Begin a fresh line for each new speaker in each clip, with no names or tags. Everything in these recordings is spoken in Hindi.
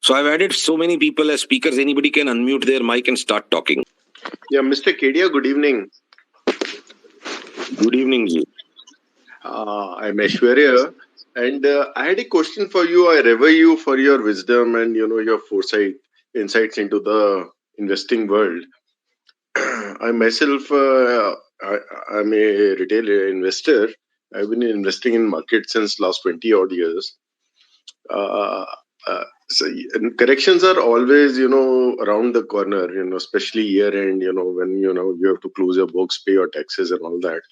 So I've added so many people as speakers. Anybody can unmute their mic and start talking.
Yeah, Mr. Kedia, good evening.
Good evening, ji.
I'm Aishwarya, and I had a question for you. I revere you for your wisdom and your foresight, insights into the investing world. I myself, I'm a retail investor. I've been investing in market since last 20 odd years. Uh, and corrections are always, around the corner, especially year end, when, you have to close your books, pay your taxes and all that.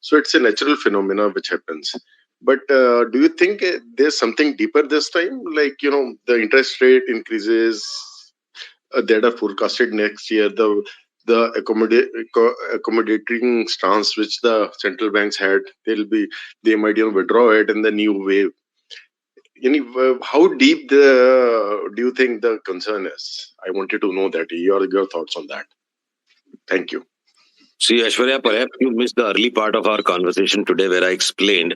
So it's a natural phenomena which happens. But do you think there's something deeper this time? Like, the interest rate increases that are forecasted next year, the accommodating stance which the central banks had, they might withdraw it in the new wave. How deep do you think the concern is? I wanted to know that your thoughts on that. Thank you.
See, Aishwarya, perhaps you missed the early part of our conversation today where I explained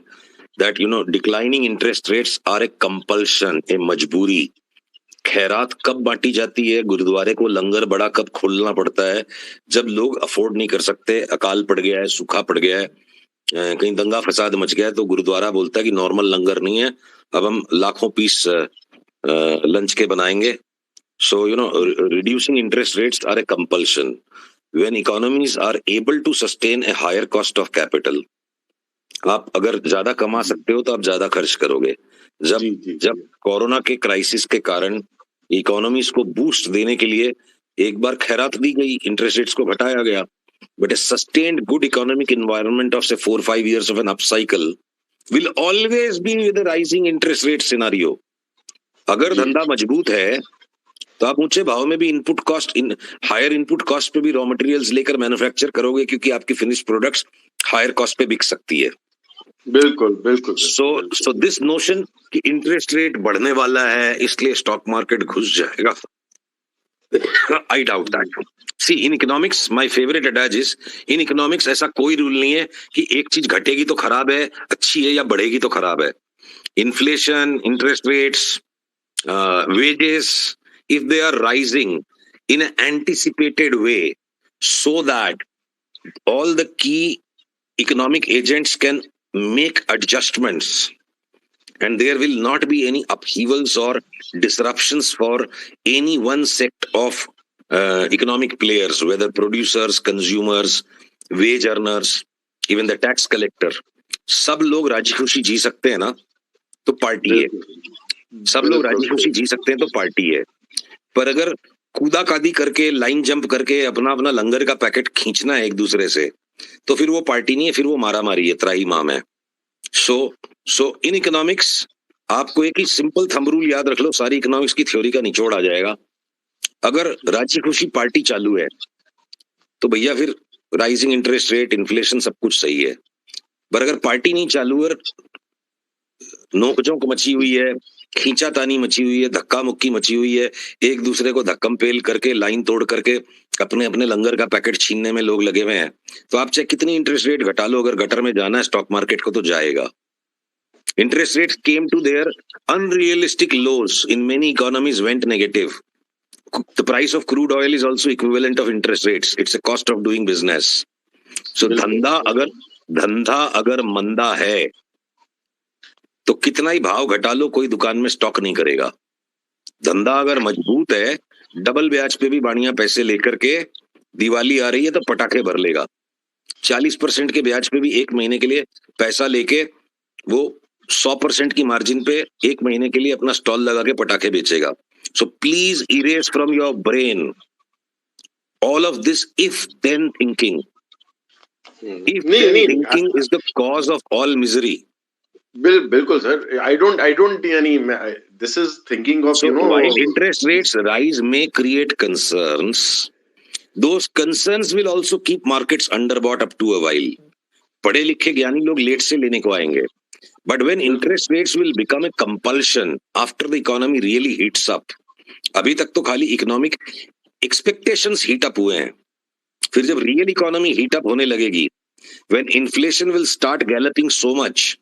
that, declining interest rates are a compulsion, a majburi. खैरात कब बांटी जाती है, गुरुद्वारे को लंगर बड़ा कब खोलना पड़ता है, जब लोग अफोर्ड नहीं कर सकते, अकाल पड़ गया है, सूखा पड़ गया है, कहीं दंगा फसाद मच गया है, तो गुरुद्वारा बोलता है कि नॉर्मल लंगर नहीं है, अब हम लाखों पीस लंच के बनाएंगे. So, reducing interest rates are a compulsion. When economies are able to sustain a higher cost of capital, आप अगर ज्यादा कमा सकते हो तो आप ज्यादा खर्च करोगे. जब कोरोना के क्राइसिस के कारण इकोनॉमीज को बूस्ट देने के लिए एक बार खैरात दी गई, इंटरेस्ट रेट्स को घटाया गया, but A sustained good economic environment of से 4-5 years of an upcycle will always be with a rising interest rate scenario. अगर धंधा मजबूत है तो आप ऊंचे भाव में भी हायर इनपुट कॉस्ट पे भी रॉ मटेरियल्स लेकर मैन्युफैक्चर करोगे, क्योंकि आपकी फिनिश प्रोडक्ट्स हायर कॉस्ट पे बिक सकती है.
बिल्कुल बिल्कुल.
सो दिस नोशन कि इंटरेस्ट रेट बढ़ने वाला है इसलिए स्टॉक मार्केट घुस जाएगा, I doubt that. See, in economics my favourite adage is, in economics ऐसा कोई रूल नहीं है कि एक चीज घटेगी तो खराब है, अच्छी है, या बढ़ेगी तो खराब है. Inflation, interest rates, wages, if they are rising in an anticipated way so that all the key economic agents can make adjustments and there will not be any upheavals or disruptions for any one set of economic players, whether producers, consumers, wage earners, even the tax collector, सब लोग राजी खुशी जी सकते हैं ना, तो पार्टी है. सब लोग राजी खुशी जी सकते हैं तो पार्टी है. पर अगर कूदा कादी करके, लाइन जंप करके अपना अपना लंगर का पैकेट खींचना है एक दूसरे से, तो फिर वो पार्टी नहीं है, फिर वो मारा मारी है, त्राही माम है. सो इन इकोनॉमिक्स आपको एक ही सिंपल थंब रूल याद रख लो, सारी इकोनॉमिक्स की थ्योरी का निचोड़ आ जाएगा. अगर राजी खुशी पार्टी चालू है तो भैया फिर राइजिंग इंटरेस्ट रेट, इन्फ्लेशन सब कुछ सही है. पर अगर पार्टी नहीं चालू है, नोकझोंक मची हुई है, खींचातानी मची हुई है, धक्का मुक्की मची हुई है, एक दूसरे को धक्कम पेल करके, लाइन तोड़ करके अपने अपने लंगर का पैकेट छीनने में लोग लगे हुए हैं, तो आप चाहे कितनी इंटरेस्ट रेट घटा लो, अगर गटर में जाना है स्टॉक मार्केट को तो जाएगा. Interest rates came to their unrealistic lows in many economies, went negative. The price of crude oil is also equivalent of interest rates. It's a cost of doing business. So धंधा अगर मंदा है तो कितना ही भाव घटा लो, कोई दुकान में स्टॉक नहीं करेगा. धंधा अगर मजबूत है, डबल ब्याज पे भी बढ़िया पैसे लेकर के, दिवाली आ रही है तो पटाखे भर लेगा. 40% के ब्याज पे भी एक महीने के लिए पैसा लेके वो 100% की मार्जिन पे एक महीने के लिए अपना स्टॉल लगा के पटाखे बेचेगा. So please erase from your brain all of this if than thinking. If than thinking is the cause of all misery.
बिल्कुल sir. I don't this is thinking of,
so while interest rates rise may create concerns, those concerns will also keep markets underbought up to a while. पढ़े लिखे ज्ञानी लोग लेट से लेने को आएंगे, but when interest rates will become a compulsion after the economy really heats up. अभी तक तो खाली इकोनॉमिक एक्सपेक्टेशंस हीट अप हुए हैं, फिर जब रियल इकोनॉमी हीट अप होने लगेगी, when inflation will start galloping so much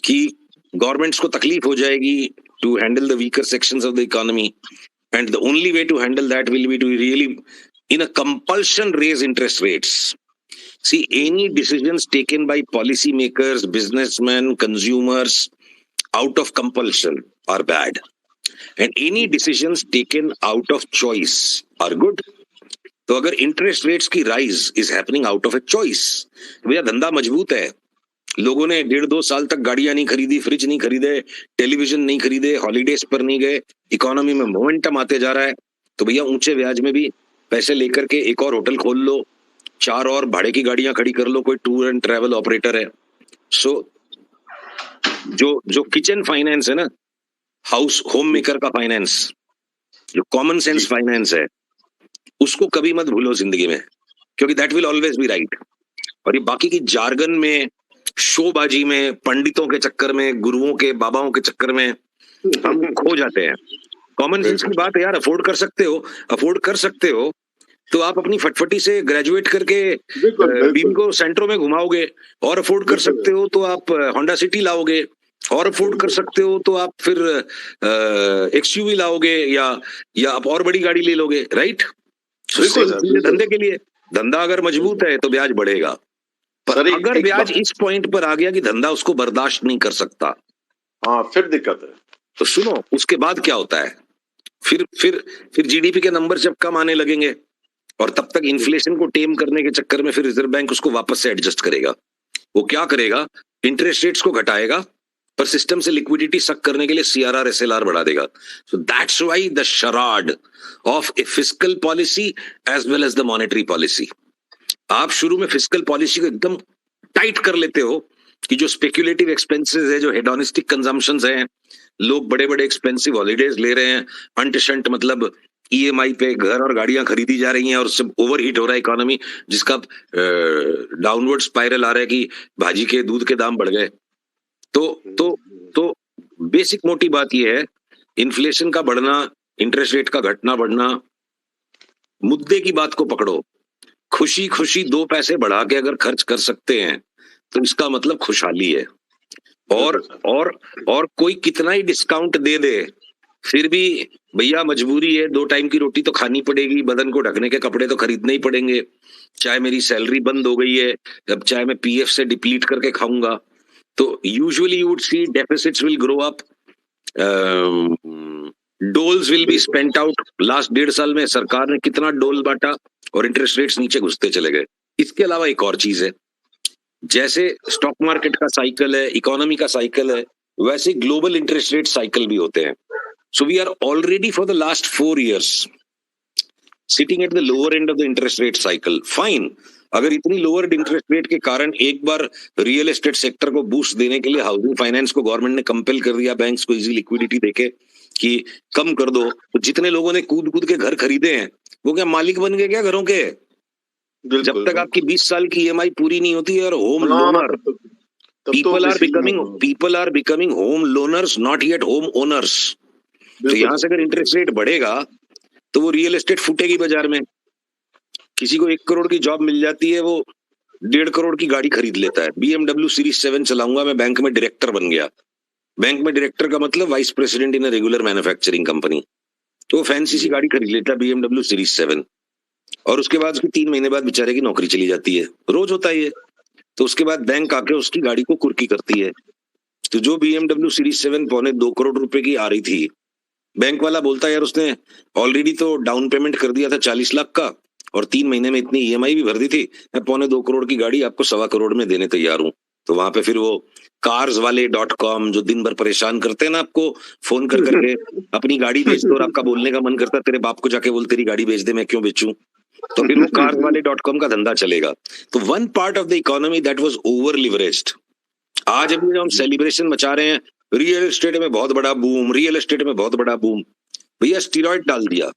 कि गवर्नमेंट्स को तकलीफ हो जाएगी, to handle the weaker sections of the economy. And the only way to handle that will be to really, in a compulsion, raise interest rates. See, any decisions taken by policymakers, businessmen, consumers out of compulsion are bad. And any decisions taken out of choice are good. तो अगर इंटरेस्ट रेट्स की rise is happening out of a choice, भैया धंधा मजबूत है, लोगों ने 1.5-2 साल तक गाड़ियां नहीं खरीदी, फ्रिज नहीं खरीदे, टेलीविजन नहीं खरीदे, हॉलीडेज पर नहीं गए, इकोनॉमी में मोमेंटम आते जा रहा है, तो भैया ऊंचे ब्याज में भी पैसे लेकर के एक और होटल खोल लो, 4 और भाड़े की गाड़ियां खड़ी कर लो, कोई टूर एंड ट्रैवल ऑपरेटर है। सो जो किचन फाइनेंस है ना, हाउस होम मेकर का फाइनेंस, जो कॉमन सेंस फाइनेंस है, उसको कभी मत भूलो जिंदगी में, क्योंकि that will always be right. और ये बाकी की जार्गन में, शोबाजी में, पंडितों के चक्कर में, गुरुओं के, बाबाओं के चक्कर में हम खो जाते हैं। कॉमन सेंस की बात है यार, अफोर्ड कर सकते हो तो आप अपनी फटफटी से ग्रेजुएट करके बीम को सेंट्रो में घुमाओगे, और अफोर्ड कर सकते हो तो आप होंडा सिटी लाओगे, और अफोर्ड कर सकते हो तो आप फिर एक्सयूवी लाओगे, या आप और बड़ी गाड़ी ले लोगे, राइट? धंधे के लिए, धंधा अगर मजबूत है तो ब्याज बढ़ेगा, पर अगर ब्याज इस पॉइंट पर आ गया कि धंधा उसको बर्दाश्त नहीं कर सकता,
हाँ, फिर दिक्कत है।
तो सुनो, उसके बाद क्या होता है, फिर जीडीपी के नंबर जब कम आने लगेंगे, और तब तक इन्फ्लेशन को टेम करने के चक्कर में फिर रिजर्व बैंक उसको वापस से एडजस्ट करेगा। वो क्या करेगा, इंटरेस्ट रेट्स को घटाएगा, पर सिस्टम से लिक्विडिटी सक करने के लिए सीआरआर एसएलआर बढ़ा देगा। So that's why the charade of a fiscal policy as well as the monetary policy. आप शुरू में फिस्कल पॉलिसी को एकदम टाइट कर लेते हो कि जो स्पेक्युलेटिव एक्सपेंसेस है, जो हेडोनिस्टिक कंजम्पशंस हैं, लोग बड़े बड़े एक्सपेंसिव हॉलीडेज ले रहे हैं, अंटशंट मतलब ईएमआई पे घर और गाड़ियां खरीदी जा रही हैं, और उससे ओवरहीट हो रहा है इकोनॉमी, जिसका डाउनवर्ड स्पाइरल आ रहा है कि भाजी के, दूध के दाम बढ़ गए। तो बेसिक मोटी बात यह है, इन्फ्लेशन का बढ़ना, इंटरेस्ट रेट का घटना बढ़ना, मुद्दे की बात को पकड़ो। खुशी खुशी 2 पैसे बढ़ा के अगर खर्च कर सकते हैं तो इसका मतलब खुशहाली है। और कोई कितना ही डिस्काउंट दे दे, फिर भी भैया मजबूरी है, 2 टाइम की रोटी तो खानी पड़ेगी, बदन को ढकने के कपड़े तो खरीदने ही पड़ेंगे, चाहे मेरी सैलरी बंद हो गई है, अब चाहे मैं पीएफ से डिप्लीट करके खाऊंगा। तो usually you would see deficits will grow up, doles will be spent out. Last 1.5 साल में सरकार ने कितना डोल बांटा, और इंटरेस्ट रेट्स नीचे घुसते चले गए। इसके अलावा एक और चीज है, जैसे स्टॉक मार्केट का साइकिल है, इकोनॉमी का साइकिल है, वैसे ग्लोबल इंटरेस्ट रेट साइकिल भी होते हैं। So we are already for the last 4 years sitting at the lower end of the interest rate cycle. Fine, अगर इतनी लोअर इंटरेस्ट रेट के कारण एक बार रियल एस्टेट सेक्टर को बूस्ट देने के लिए हाउसिंग फाइनेंस को गवर्नमेंट ने कंपेल कर दिया, बैंक्स को इजी लिक्विडिटी देके कि कम कर दो, तो जितने लोगों ने कूद कूद के घर खरीदे हैं वो क्या मालिक बन गए क्या घरों के? जब तक आपकी 20 साल की ईएमआई पूरी नहीं होती है, और home loaner, people are becoming home loaners, not yet home owners. तो यहां से अगर इंटरेस्ट रेट बढ़ेगा तो वो रियल एस्टेट फूटेगी बाजार में। किसी को 1 करोड़ की जॉब मिल जाती है, वो 1.5 करोड़ की गाड़ी खरीद लेता है। BMW सीरीज 7 चलाऊंगा मैं, बैंक में डायरेक्टर बन गया। बैंक में डायरेक्टर का मतलब vice president in regular manufacturing company. तो वो फैंसी सी गाड़ी खरीद लेता है, BMW सीरीज 7, और उसके बाद उसकी 3 महीने बाद बेचारे की नौकरी चली जाती है। रोज होता है ये। तो उसके बाद बैंक आके उसकी गाड़ी को कुर्की करती है। तो जो BMW सीरीज 7 2.25 करोड़ रुपए की आ रही थी, बैंक वाला बोलता है यार उसने ऑलरेडी तो डाउन पेमेंट कर दिया था 40 लाख का, और 3 महीने में इतनी ईएमआई भी भर दी थी, मैं 2.25 करोड़ की गाड़ी आपको 1.25 करोड़ में देने तैयार हूँ। तो वहां पे फिर वो कार्स वाले .com जो दिन भर परेशान करते हैं ना आपको फोन कर करके, अपनी गाड़ी बेच दो, और आपका बोलने का मन करता है तेरे बाप को जाके बोल तेरी गाड़ी बेच दे, मैं क्यों बेचूं। तो फिर वो कार्स वाले .com का धंधा चलेगा। तो one part of the economy that was over leveraged. आज अभी हम सेलिब्रेशन मचा रहे हैं, रियल एस्टेट में बहुत बड़ा बूम, रियल एस्टेट में बहुत बड़ा बूम। भैया स्टीरॉइड डाल दिया,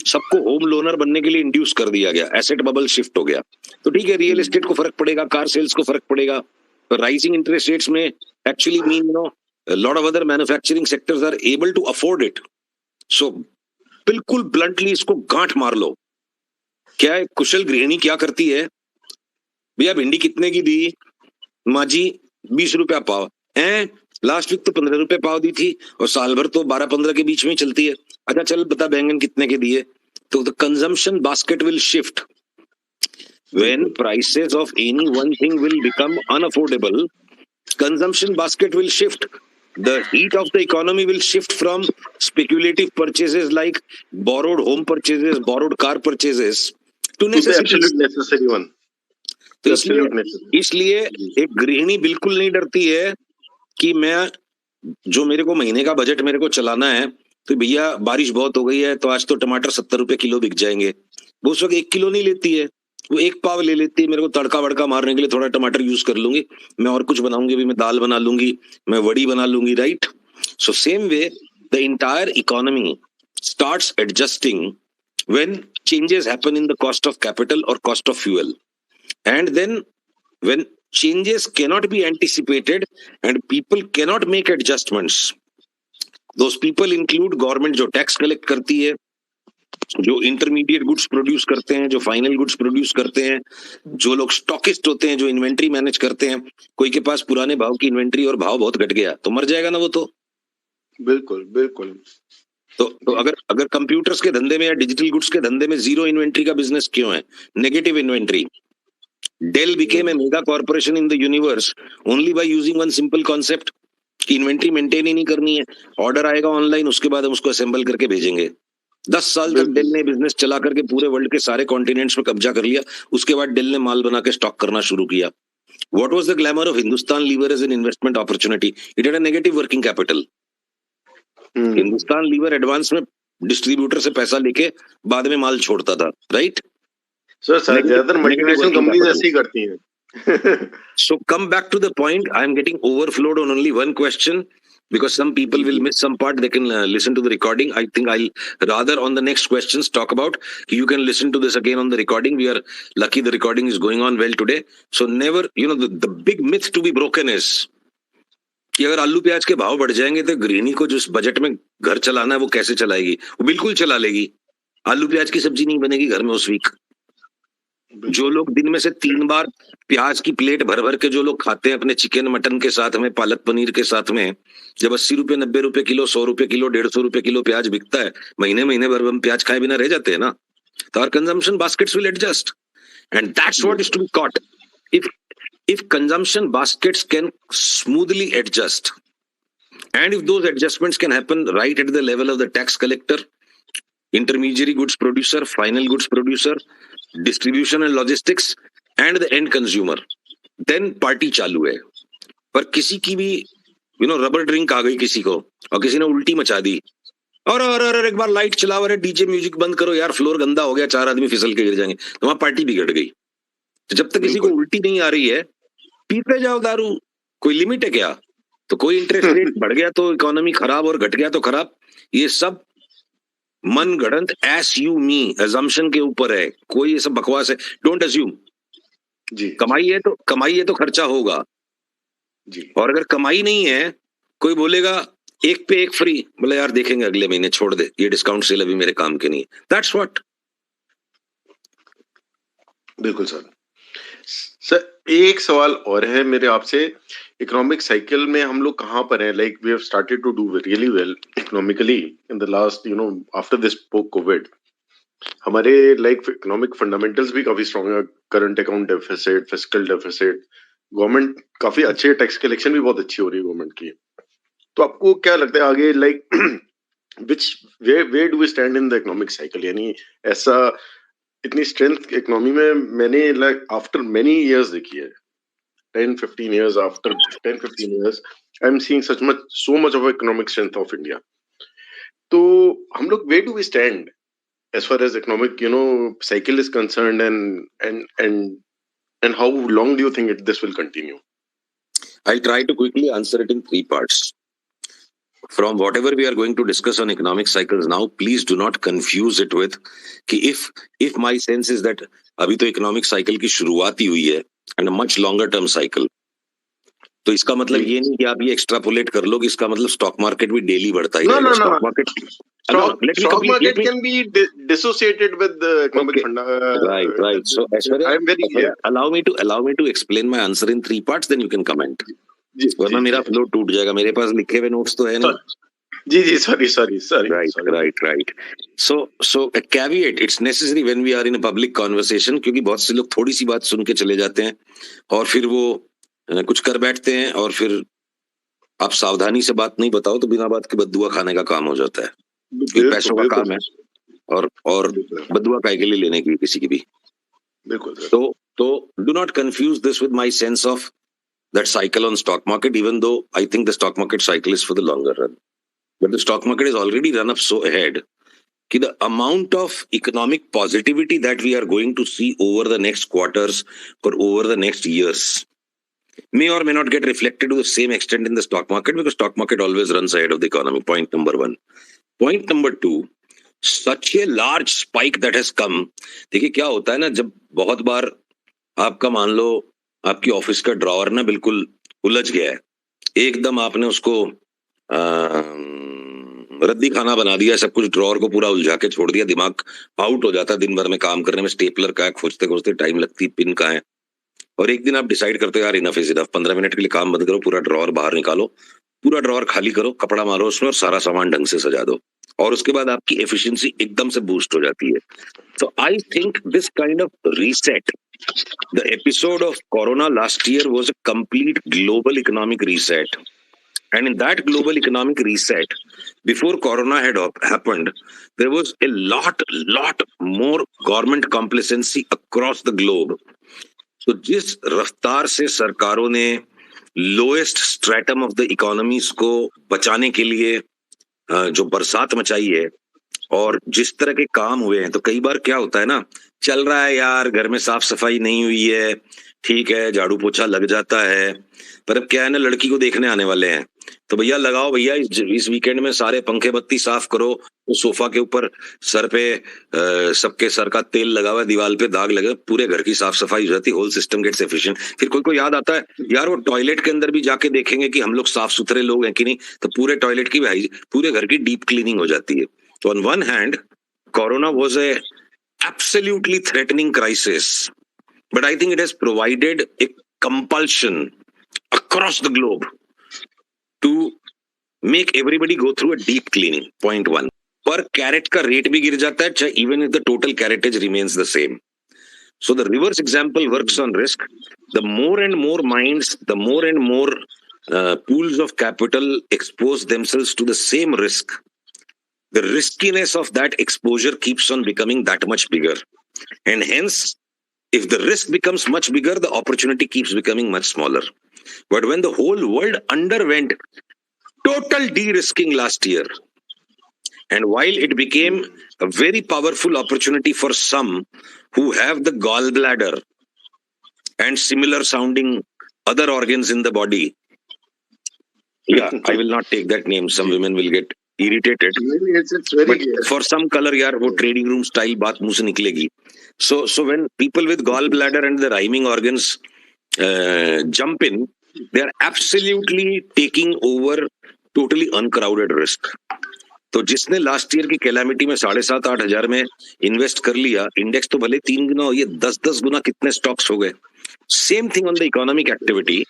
सबको होम लोनर बनने के लिए इंड्यूस कर दिया गया, एसेट बबल शिफ्ट हो गया। तो ठीक है, रियल एस्टेट को फर्क पड़ेगा, कार सेल्स को फर्क पड़ेगा, राइजिंग इंटरेस्ट रेट्स में actually mean you know lot of other manufacturing sectors are able to afford it. So बिल्कुल ब्लंटली इसको गांठ मार लो। क्या है, कुशल गृहिणी क्या करती है, भैया भिंडी कितने की दी माँ जी? 20 रुपया पाव। लास्ट वीक तो 15 रुपए पाव दी थी और साल भर तो 12-15 के बीच में ही चलती है। अच्छा चल बता बैंगन कितने के दिए। तो the consumption basket will shift when prices of any one thing will become unaffordable. Consumption basket will shift. The heat of the economy will shift from speculative purchases like borrowed home purchases, borrowed car purchases to
the
necessities.
absolute necessary one.
तो
The absolute necessary.
इसलिए एक गृहिणी बिल्कुल नहीं डरती है कि मैं जो मेरे को महीने का बजट मेरे को चलाना है, तो भैया बारिश बहुत हो गई है तो आज तो टमाटर 70 रुपए किलो बिक जाएंगे। वो उस वक्त 1 किलो नहीं लेती है, वो 1 पाव ले लेती है। मेरे को तड़का वड़का मारने के लिए थोड़ा टमाटर यूज कर लूंगी, मैं और कुछ बनाऊंगी, अभी मैं दाल बना लूंगी, मैं वड़ी बना लूंगी, right. So same way the entire economy starts adjusting when changes happen in the cost of capital or cost of fuel, and then when changes cannot be anticipated and people cannot make adjustments, those people include government जो टैक्स कलेक्ट करती है, जो इंटरमीडिएट गुड्स प्रोड्यूस करते हैं, जो फाइनल गुड्स प्रोड्यूस करते हैं, जो लोग स्टॉकिस्ट होते हैं, जो इन्वेंट्री मैनेज करते हैं। कोई के पास पुराने भाव की इन्वेंट्री और भाव बहुत घट गया तो मर जाएगा ना वो तो।
बिल्कुल बिल्कुल।
तो अगर कंप्यूटर्स के धंधे में या डिजिटल गुड्स के धंधे में जीरो इन्वेंट्री का बिजनेस क्यों है, negative inventory. Dell became a mega corporation in the universe only by using one simple concept कि इन्वेंट्री मेंटेन ही नहीं करनी है, ऑर्डर आएगा ऑनलाइन, उसके बाद हम उसको असेंबल करके भेजेंगे। 10 साल तक डेल ने बिजनेस चला करके पूरे वर्ल्ड के सारे कॉन्टिनेंट्स पे कब्जा कर लिया। उसके बाद डेल ने माल बना के स्टॉक करना शुरू किया। What was the glamour of Hindustan Lever as an investment opportunity? It had a negative working capital. Hindustan Lever advance में डिस्ट्रीब्यूटर से पैसा लेके बाद में माल छोड़ता था, राइट।
सर ज्यादातर मल्टीनेशनल कंपनीज ऐसे ही करती हैं।
So come back to the point. I am getting overflowed on only one question because some people will miss some part. They can listen to the recording. I think I'll rather on the next questions talk about. You can listen to this again on the recording. We are lucky the recording is going on well today. So never, the big myth to be broken is कि अगर आलू प्याज के भाव बढ़ जाएंगे तो गृहिणी को जिस बजट में घर चलाना है वो कैसे चलाएगी? वो बिल्कुल चला लेगी। आलू प्याज की सब्जी नहीं बनेगी घर में उस वीक। जो लोग दिन में से 3 बार प्याज की प्लेट भर भर के जो लोग खाते हैं अपने चिकन मटन के साथ में, पालक पनीर के साथ में, जब 80 रुपए 90 रुपए किलो, 100 रुपए किलो, 150 रुपए किलो प्याज बिकता है, महीने भर हम प्याज खाए बिना रह जाते हैं ना। तो our consumption baskets will adjust and that's what is to be caught. If consumption baskets can smoothly adjust and if those adjustments can happen right at the level of the tax collector, intermediary goods producer, final goods producer, distribution and logistics and the end consumer, then party चालू है। पर किसी की भी रबर ड्रिंक आ गई किसी को और किसी ने उल्टी मचा दी और एक बार लाइट चलाओ, अरे डीजे म्यूजिक बंद करो यार, फ्लोर गंदा हो गया, 4 आदमी फिसल के गिर जाएंगे, तो वहां पार्टी बिगड़ गई। तो जब तक किसी को उल्टी नहीं आ रही है पीते जाओ दारू, कोई लिमिट है क्या? तो कोई इंटरेस्ट रेट बढ़ गया तो इकोनॉमी खराब और घट गया तो खराब। ये सब मन गढ़ंत एस यू मी अजम्पशन के ऊपर है, कोई ये सब बकवास है। Don't assume. जी कमाई है तो खर्चा होगा जी। और अगर कमाई नहीं है, कोई बोलेगा एक पे एक फ्री, बोले यार देखेंगे अगले महीने, छोड़ दे, ये डिस्काउंट सेल अभी मेरे काम के नहीं है। That's what.
बिल्कुल सर एक सवाल और है मेरे आपसे। इकोनॉमिक साइकिल में हम लोग कहाँ पर हैं? Like we have started to do really well economically in the last after this covid. हमारे लाइक इकोनॉमिक फंडामेंटल्स भी काफी स्ट्रॉन्ग है, current account deficit, fiscal deficit, government काफी अच्छे, टैक्स कलेक्शन भी बहुत अच्छी हो रही है गवर्नमेंट की। तो आपको क्या लगता है आगे like where do we stand in the economic cycle? यानी ऐसा इतनी स्ट्रेंथ इकोनॉमी में मैंने लाइक आफ्टर मेनी इयर्स देखी है, 10-15 years, after 10-15 years I'm seeing so much of economic strength of India. तो हम लोग where do we stand as far as economic cycle is concerned, and how long do you think this will continue?
I'll try to quickly answer it in 3 parts. From whatever we are going to discuss on economic cycles now, please do not confuse it with कि if my sense is that अभी तो economic cycle की शुरुआत ही हुई है and a much longer term cycle, तो इसका मतलब ये नहीं कि आप ये एक्सट्रापोलेट कर लो कि इसका मतलब स्टॉक मार्केट भी डेली बढ़ता ही रहेगा। Stock market
can be dissociated with the economic fund.
Right. So allow me to explain my answer in 3 parts, then you can comment. वरना मेरा फ्लो टूट जाएगा। मेरे पास लिखे हुए नोट्स तो है नहीं।
जी, sorry.
Right. So a caveat, it's necessary when we are in a public conversation, क्योंकि बहुत से लोग थोड़ी सी बात सुन के चले जाते हैं और फिर वो कुछ कर बैठते हैं, और फिर आप सावधानी से बात नहीं बताओ तो बिना बात के बद्दुआ खाने का काम हो जाता है। क्योंकि पैसों का काम है, और बद्दुआ काय के लिए लेने की किसी की भी। तो do not confuse this with my sense of that cycle on stock market, even though I think the stock market cycle is for the longer run. But the stock market has already run up so ahead that the amount of economic positivity that we are going to see over the next quarters or over the next years may or may not get reflected to the same extent in the stock market, because stock market always runs ahead of the economy. Point number one. Point number two, such a large spike that has come. देखिए क्या होता है ना, जब बहुत बार आपका मान लो आपकी ऑफिस का ड्रॉवर ना बिल्कुल उलझ गया है, एकदम आपने उसको रद्दी खाना बना दिया, सब कुछ ड्रॉवर को पूरा उलझा के छोड़ दिया, दिमाग आउट हो जाता है दिन भर में काम करने में, स्टेपलर का है खोजते खोजते टाइम लगती, पिन का है, और एक दिन आप डिसाइड करते हो यार इनफ इज इनफ, 15 मिनट के लिए काम बंद करो, पूरा ड्रॉवर बाहर निकालो, पूरा ड्रॉवर खाली करो, कपड़ा मारो उसमें और सारा सामान ढंग से सजा दो, और उसके बाद आपकी एफिशिएंसी एकदम से बूस्ट हो जाती है। So I think this kind of reset, the episode of Corona last year was a complete global economic reset. And in that global economic reset, before Corona had happened, there was a lot more government complacency across the globe. So जिस रफ्तार से सरकारों ने lowest stratum of the economies को बचाने के लिए जो बरसात मचाई है, और जिस तरह के काम हुए हैं, तो कई बार क्या होता है ना, चल रहा है यार, घर में साफ सफाई नहीं हुई है, ठीक है, झाड़ू पोछा लग जाता है, पर अब क्या है ना, लड़की को देखने आने वाले हैं, तो भैया लगाओ भैया इस वीकेंड में सारे पंखे बत्ती साफ करो, तो सोफा के ऊपर सर पे सबके सर का तेल लगा हुआ है, दीवार पे दाग लगे, पूरे घर की साफ सफाई हो जाती, होल सिस्टम गेट्स एफिशिएंट। फिर कोई को याद आता है यार वो टॉयलेट के अंदर भी जाके देखेंगे कि हम लोग साफ सुथरे लोग हैं कि नहीं, तो पूरे टॉयलेट की पूरे घर की डीप क्लीनिंग हो जाती है। So on one hand, Corona was a absolutely threatening crisis, but I think it has provided a compulsion across the globe to make everybody go through a deep cleaning. Point one. Per carat का रेट भी गिर जाता है, चाहे even if the total caratage remains the same. So the reverse example works on risk. The more and more minds, the more and more pools of capital expose themselves to the same risk. The riskiness of that exposure keeps on becoming that much bigger. And hence, if the risk becomes much bigger, the opportunity keeps becoming much smaller. But when the whole world underwent total de-risking last year, and while it became a very powerful opportunity for some who have the gallbladder and similar sounding other organs in the body, yeah, I will not take that name, some women will get irritated, it's very but for some color यार वो trading room style बात मुंह से निकलेगी. So when people with gallbladder and the rhyming organs jump in, they are absolutely taking over totally uncrowded risk. तो जिसने लास्ट ईयर की कैलामिटी में 7,500-8 हजार में इन्वेस्ट कर लिया, इंडेक्स तो भले 3 गुना हो, ये 10 गुना कितने स्टॉक्स हो गए. Same thing on the economic activity,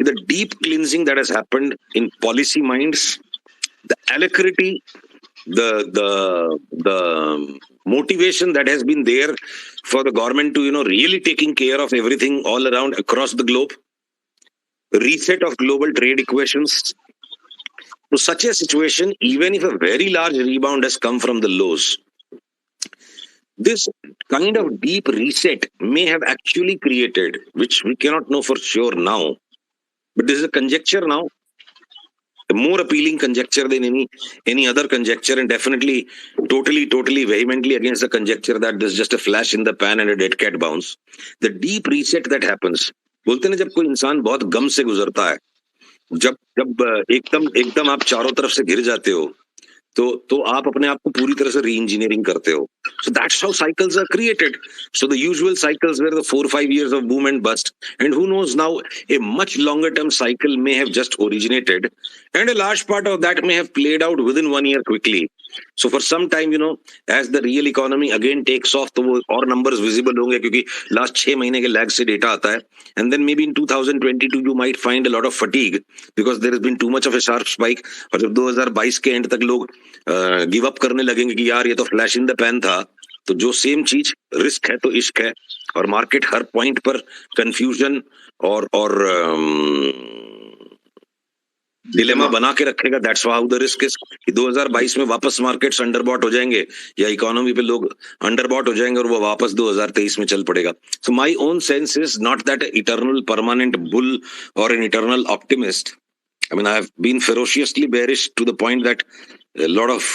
the deep cleansing that has happened in policy minds, the alacrity, the motivation that has been there for the government to really taking care of everything all around across the globe, reset of global trade equations. To such a situation, even if a very large rebound has come from the lows, this kind of deep reset may have actually created, which we cannot know for sure now, but this is a conjecture now, a more appealing conjecture than any other conjecture, and definitely totally vehemently against the conjecture that this is just a flash in the pan and a dead cat bounce. The deep reset that happens, बोलते हैं जब कोई इंसान बहुत गम से गुजरता है, जब एकदम आप चारों तरफ से घिर जाते हो, तो आप अपने आप को पूरी तरह से री इंजीनियरिंग करते हो, So that's how cycles are created. So the usual cycles were the 4-5 years of boom and bust, and who knows, now a much longer term cycle may have just originated, and a large part of that may have played out within 1 year quickly. So for some time, as the real economy again takes off, तो वो और numbers visible होंगे, क्योंकि last 6 महीने के lag से data आता है. And then maybe in 2022 you might find a lot of fatigue because there has been too much of a sharp spike. और जब 2022 के end तक लोग गिव अप करने लगेंगे कि यार ये तो फ्लैश इन द पैन था, तो जो सेम चीज रिस्क है तो इश्क है, और मार्केट हर पॉइंट पर कंफ्यूजन और डिलेमा बना के रखेगा. That's how the risk is. 2022 में वापस मार्केट्स अंडरबॉट हो जाएंगे या इकोनॉमी पे लोग अंडरबॉट हो जाएंगे और वो वापस 2023 में चल पड़ेगा. So my own sense is not that eternal permanent bull or an eternal optimist. I mean, I have been ferociously bearish to the point that a lot of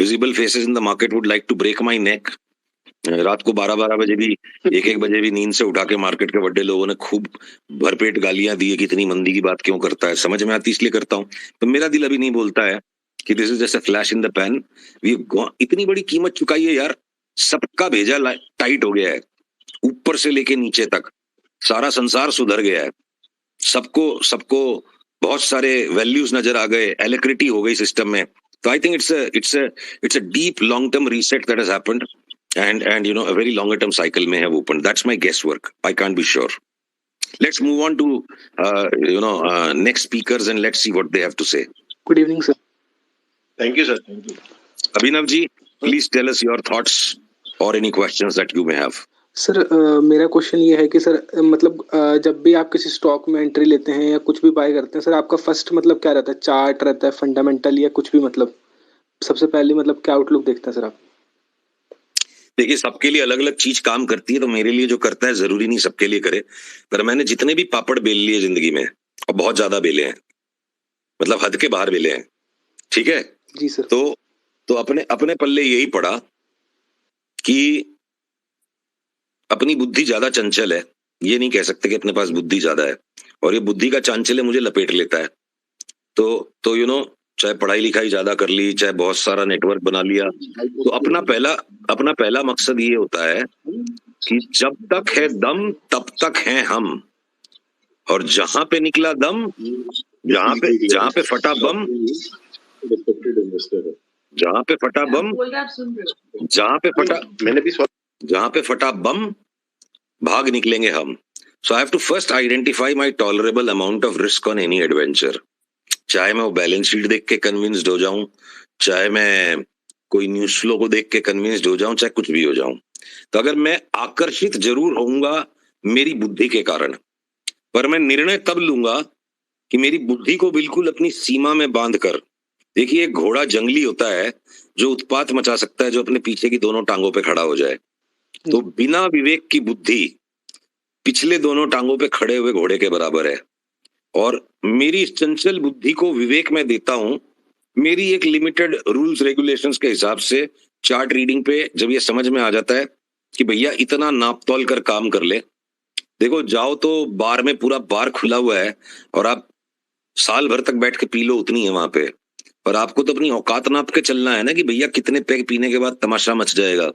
visible faces in the market would like to break my neck. रात को 12-12 बजे भी 1-1 बजे भी नींद से उठा के मार्केट के बड़े लोगों ने खूब भरपेट गालियां दी है कि इतनी मंदी की बात क्यों करता है. समझ में आती इसलिए करता हूं. तो मेरा दिल अभी नहीं बोलता है कि this is just a flash in the pan. इतनी बड़ी कीमत चुकाई है यार, सबका भेजा टाइट हो गया है, ऊपर से लेके नीचे तक सारा संसार सुधर गया है. सबको बहुत सारे वैल्यूज नजर आ गए, एलिक्विडिटी हो गई सिस्टम में. तो I think it's a deep long term reset that has happened, and a very longer term cycle may have opened. That's my guesswork. I can't be sure. Let's move on to next speakers and let's see what they have to say.
Good evening, sir.
Thank you, sir. Thank you.
Abhinav ji, please tell us your thoughts or any questions that you may have.
Sir मेरा क्वेश्चन ये है कि सर मतलब जब भी आप किसी स्टॉक में एंट्री लेते हैं या कुछ भी बाय करते हैं सर, आपका फर्स्ट मतलब क्या रहता है? चार्ट रहता है, फंडामेंटल, या कुछ भी? मतलब सबसे पहले मतलब क्या आउटलुक देखते हैं सर आप?
देखिए, सबके लिए अलग अलग चीज काम करती है. तो मेरे लिए जो करता है जरूरी नहीं सबके लिए करे, पर मैंने जितने भी पापड़ बेल लिए जिंदगी में, और बहुत ज्यादा बेले हैं, मतलब हद के बाहर बेले हैं, ठीक है
जी सर.
तो अपने पल्ले यही पड़ा कि अपनी बुद्धि ज्यादा चंचल है. ये नहीं कह सकते कि अपने पास बुद्धि ज्यादा है, और ये बुद्धि का चांचल्य मुझे लपेट लेता है. तो चाहे पढ़ाई लिखाई ज्यादा कर ली, चाहे बहुत सारा नेटवर्क बना लिया, तो अपना पहला मकसद ये होता है कि जब तक है दम तब तक हैं हम, और जहां पे निकला दम, जहां पे फटा बम, जहां पे फटा बम, भाग निकलेंगे हम. So I have to first identify my tolerable amount of risk on any adventure. चाहे मैं वो बैलेंस शीट देख के कन्विंस्ड हो जाऊं, चाहे मैं कोई न्यूज फ्लो को देख के कन्विंस्ड हो जाऊं, चाहे कुछ भी हो जाऊं, तो अगर मैं आकर्षित जरूर होऊंगा मेरी बुद्धि के कारण, पर मैं निर्णय तब लूंगा कि मेरी बुद्धि को बिल्कुल अपनी सीमा में बांध कर. देखिए, एक घोड़ा जंगली होता है जो उत्पात मचा सकता है, जो अपने पीछे की दोनों टांगों पे खड़ा हो जाए. तो बिना विवेक की बुद्धि पिछले दोनों टांगों पे खड़े हुए घोड़े के बराबर है. और मेरी इस चंचल बुद्धि को विवेक में देता हूं. मेरी एक लिमिटेड रूल्स रेगुलेशंस के हिसाब से चार्ट रीडिंग पे जब ये समझ में आ जाता है कि भैया इतना नाप तौल कर काम कर ले. देखो, जाओ तो बार में पूरा बार खुला हुआ है और आप साल भर तक बैठ के पी लो, उतनी है वहां पे. पर आपको तो अपनी औकात नाप के चलना है ना कि भैया कितने पेग पीने के बाद तमाशा मच जाएगा.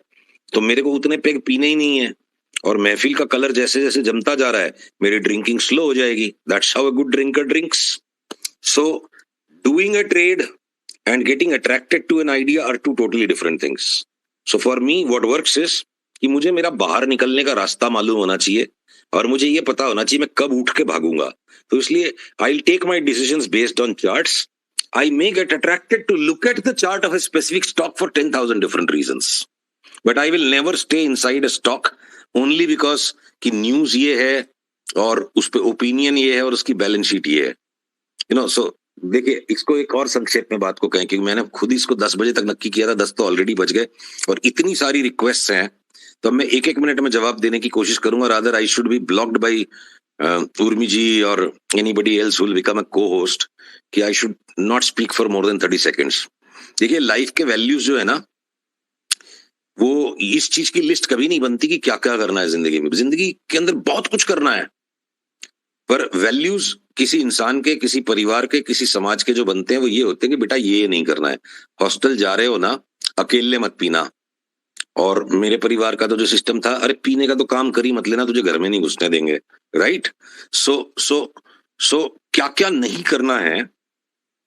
तो मेरे को उतने पेग पीने ही नहीं है, और महफिल का कलर जैसे जैसे जमता जा रहा है मेरी ड्रिंकिंग स्लो हो जाएगी. That's how a good drinker drinks. So doing a trade and getting attracted to an idea are two totally different things. So for me what works is कि मुझे मेरा बाहर निकलने का रास्ता मालूम होना चाहिए, और मुझे ये पता होना चाहिए मैं कब उठ के भागूंगा. तो इसलिए I will take my decisions based on charts. I may get attracted to look at the chart of a specific stock for 10,000 different reasons, but I will never stay inside a stock only because कि न्यूज ये है और उस पे ओपिनियन ये है और उसकी बैलेंस शीट ये है. सो देखिए, इसको एक और संक्षेप में बात को कहें, क्योंकि मैंने खुद ही इसको 10 बजे तक नक्की किया था, 10 तो ऑलरेडी बज गए और इतनी सारी रिक्वेस्ट हैं, तो मैं एक मिनट में जवाब देने की कोशिश करूंगा. Rather I should be blocked by Urmi ji or anybody else who will become a co-host, कि I should not speak for more than 30 seconds. देखिए, लाइफ के वैल्यूज जो है ना, वो इस चीज की लिस्ट कभी नहीं बनती कि क्या क्या करना है जिंदगी में. जिंदगी के अंदर बहुत कुछ करना है, पर वैल्यूज किसी इंसान के, किसी परिवार के, किसी समाज के जो बनते हैं वो ये होते हैं कि बेटा ये नहीं करना है. हॉस्टल जा रहे हो ना, अकेले मत पीना, और मेरे परिवार का तो जो सिस्टम था, अरे पीने का तो काम करी मत लेना, तुझे घर में नहीं घुसने देंगे, राइट? सो क्या क्या नहीं करना है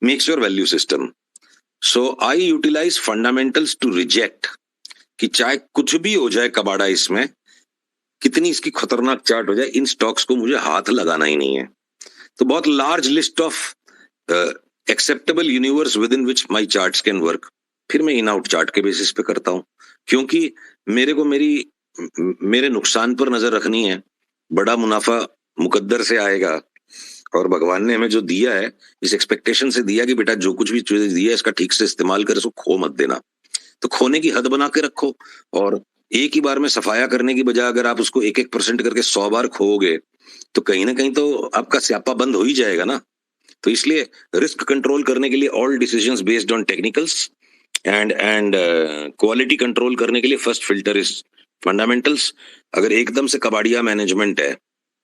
makes your value system. So I utilize fundamentals to reject कि चाहे कुछ भी हो जाए कबाड़ा, इसमें कितनी इसकी खतरनाक चार्ट हो जाए, इन स्टॉक्स को मुझे हाथ लगाना ही नहीं है. तो बहुत large list of acceptable universe with in which my charts can work. फिर मैं इन आउट चार्ट के बेसिस पे करता हूं, क्योंकि मेरे को मेरे नुकसान पर नजर रखनी है. बड़ा मुनाफा मुकद्दर से आएगा, और भगवान ने हमें जो दिया है इस एक्सपेक्टेशन से दिया कि बेटा जो कुछ भी चीज दिया है इसका ठीक से इस्तेमाल कर, इसको खो मत देना. तो खोने की हद बना के रखो, और एक ही बार में सफाया करने की बजाय अगर आप उसको 1-1% करके 100 बार खोओगे तो कहीं ना कहीं तो आपका स्यापा बंद हो ही जाएगा ना. तो इसलिए रिस्क कंट्रोल करने के लिए all decisions based on technicals, and quality control करने के लिए फर्स्ट फिल्टर इज फंडामेंटल्स. अगर एकदम से कबाड़िया मैनेजमेंट है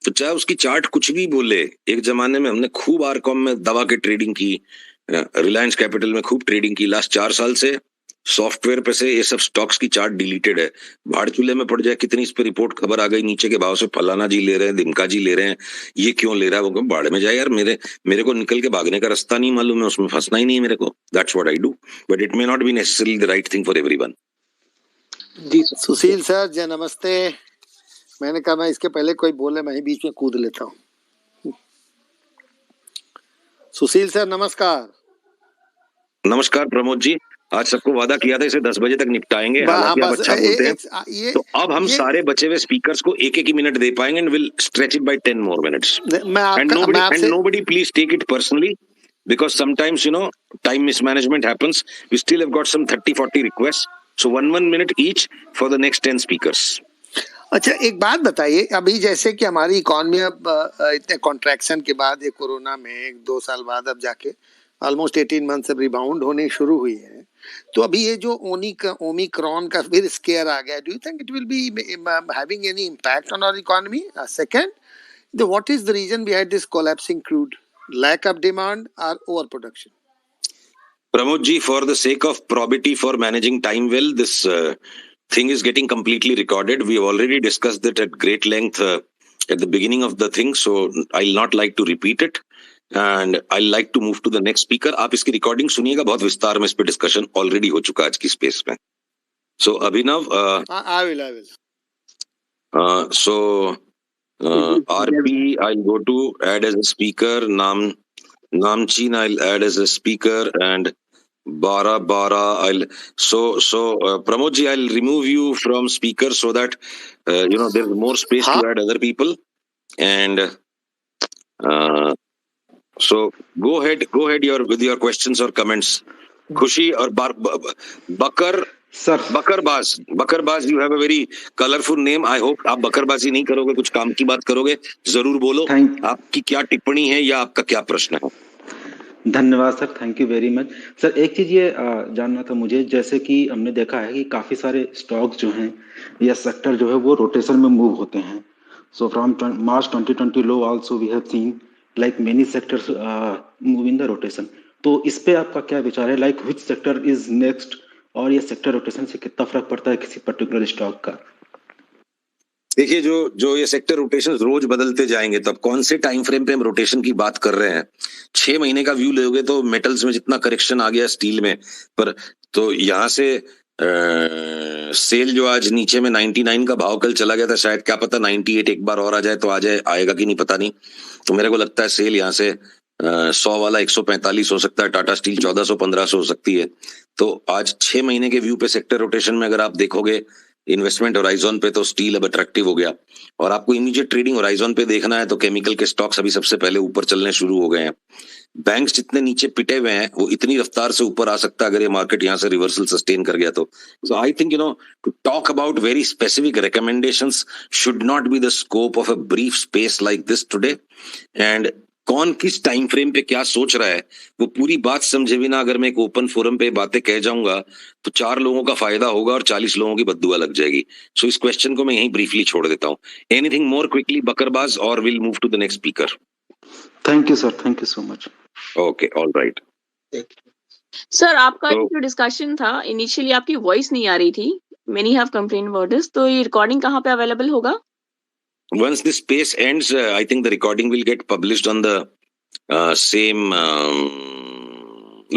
तो चाहे उसकी चार्ट कुछ भी बोले. एक जमाने में हमने खूब आरकॉम में दबा के ट्रेडिंग की, रिलायंस कैपिटल में खूब ट्रेडिंग की. लास्ट 4 साल से सॉफ्टवेयर पे से ये सब स्टॉक्स की चार्ट डिलीटेड है. भाड़ चूल्हे में पड़ जाए, कितनी इस पे रिपोर्ट खबर आ गई नीचे के भाव से, फलाना जी ले रहे हैं, दिमका जी ले रहे हैं, ये क्यों ले रहा है, वो भाड़ में जाए यार. मेरे को निकल के भागने का रास्ता नहीं मालूम है, उसमें फंसना ही नहीं है मेरे को. That's what I do, but it may not be necessarily the right thing for everyone.
जी
सुशील सर जय नमस्ते. मैंने कहा मैं इसके पहले कोई बोले मैं ही बीच में कूद लेता हूँ. सुशील सर नमस्कार.
नमस्कार प्रमोद जी. आज सबको वादा किया था इसे 10 बजे तक निपटाएंगे, हालांकि आप अच्छा बोलते हैं. तो अब हम सारे बचे हुए स्पीकर्स को 1-1 ही मिनट दे पाएंगे, and will stretch it by 10 more minutes. And nobody please take it personally, because sometimes time mismanagement happens. We still have got some 30-40 requests, so 1 minute each for the next 10 speakers.
अच्छा एक बात बताइए, अभी जैसे कि हमारी इकोनॉमी अब इतने कॉन्ट्रैक्शन के बाद, ये कोरोना में 1-2 साल बाद अब जाके ऑलमोस्ट 18 मंथ से रिबाउंड होने शुरू हुई है. तो अभी ये जो ओमिक्रॉन का फिर स्केयर आ गया, do you think it will be having any impact on our economy? Second, what is the reason behind this collapsing crude? Lack of demand or over production?
Pramod ji, for the sake of probity for managing time well, this thing is getting completely recorded. We have already discussed it at great length at the beginning of the thing, so I'll not like to repeat it, and I'll like to move to the next speaker. आप इसकी रिकॉर्डिंग सुनिएगा, बहुत विस्तार में इस पे डिस्कशन ऑलरेडी हो चुका आज की स्पेस में. So Abhinav,
I will.
So RP I'll go to add as a speaker. Namchin I'll add as a speaker, and Bara I'll Pramod ji, I'll remove you from speaker so that there's more space to add other people, and so go ahead with your questions or comments. Khushi or Bakar
sir.
बकरबाज, you have a very colorful name. I hope आप बकरबाजी नहीं करोगे, कुछ काम की बात करोगे. जरूर बोलो, आपकी क्या टिप्पणी है या आपका क्या प्रश्न है.
धन्यवाद sir, thank you very much. Sir एक चीज ये जानना था मुझे, जैसे कि हमने देखा है कि काफी सारे स्टॉक्स जो हैं या सेक्टर जो है वो रोटेशन में मूव होते हैं. सो फ्रॉम मार्च 2020 लो also we have seen like many sectors move in the rotation. तो इस पे आपका क्या विचार है, like which sector is next, और ये सेक्टर रोटेशन से कितना फर्क पड़ता है किसी पर्टिकुलर स्टॉक का?
देखिए, जो ये सेक्टर रोटेशन रोज बदलते जाएंगे, तो अब कौन से टाइम फ्रेम पे हम रोटेशन की बात कर रहे हैं. 6 महीने का व्यू लोगे तो मेटल्स में जितना करेक्शन आ गया स्टील में, पर तो यहाँ से सेल जो आज नीचे में 99 का भाव कल चला गया था, शायद क्या पता 98 एक बार और आ जाए, तो आएगा कि नहीं पता नहीं. तो मेरे को लगता है सेल यहाँ से 100 वाला 145 हो सकता है, टाटा स्टील 1400-1500 हो सकती है. तो आज 6 महीने के व्यू पे सेक्टर रोटेशन में अगर आप देखोगे इन्वेस्टमेंट होराइजन पे, तो स्टील अब अट्रैक्टिव हो गया. और आपको इमीडिएट ट्रेडिंग होराइजन पे देखना है तो केमिकल के स्टॉक्स अभी सबसे पहले ऊपर चलने शुरू हो गए हैं. बैंक्स जितने नीचे पिटे हुए हैं वो इतनी रफ्तार से ऊपर आ सकता है अगर ये मार्केट यहाँ से रिवर्सल सस्टेन कर गया तो. So I think to talk about very specific recommendations should not be the scope of a brief space like this today. And कौन किस टाइम फ्रेम पे क्या सोच रहा है वो पूरी बात समझे बिना अगर मैं एक ओपन फोरम पे बातें कह जाऊंगा तो 4 लोगों का फायदा होगा और 40 लोगों की बद्दुआ लग जाएगी. सो इस क्वेश्चन को मैं यहीं ब्रीफली छोड़ देता हूँ. एनीथिंग मोर क्विकली बकरबाज, और will move to the next speaker.
Thank you sir, thank you so much.
Okay, all right.
Sir आपका जो डिस्कशन था इनिशियली आपकी वॉइस नहीं आ रही थी, Many have complained about this. तो ये recording कहाँ पे available होगा?
Once this space ends, I think the recording will get published on the same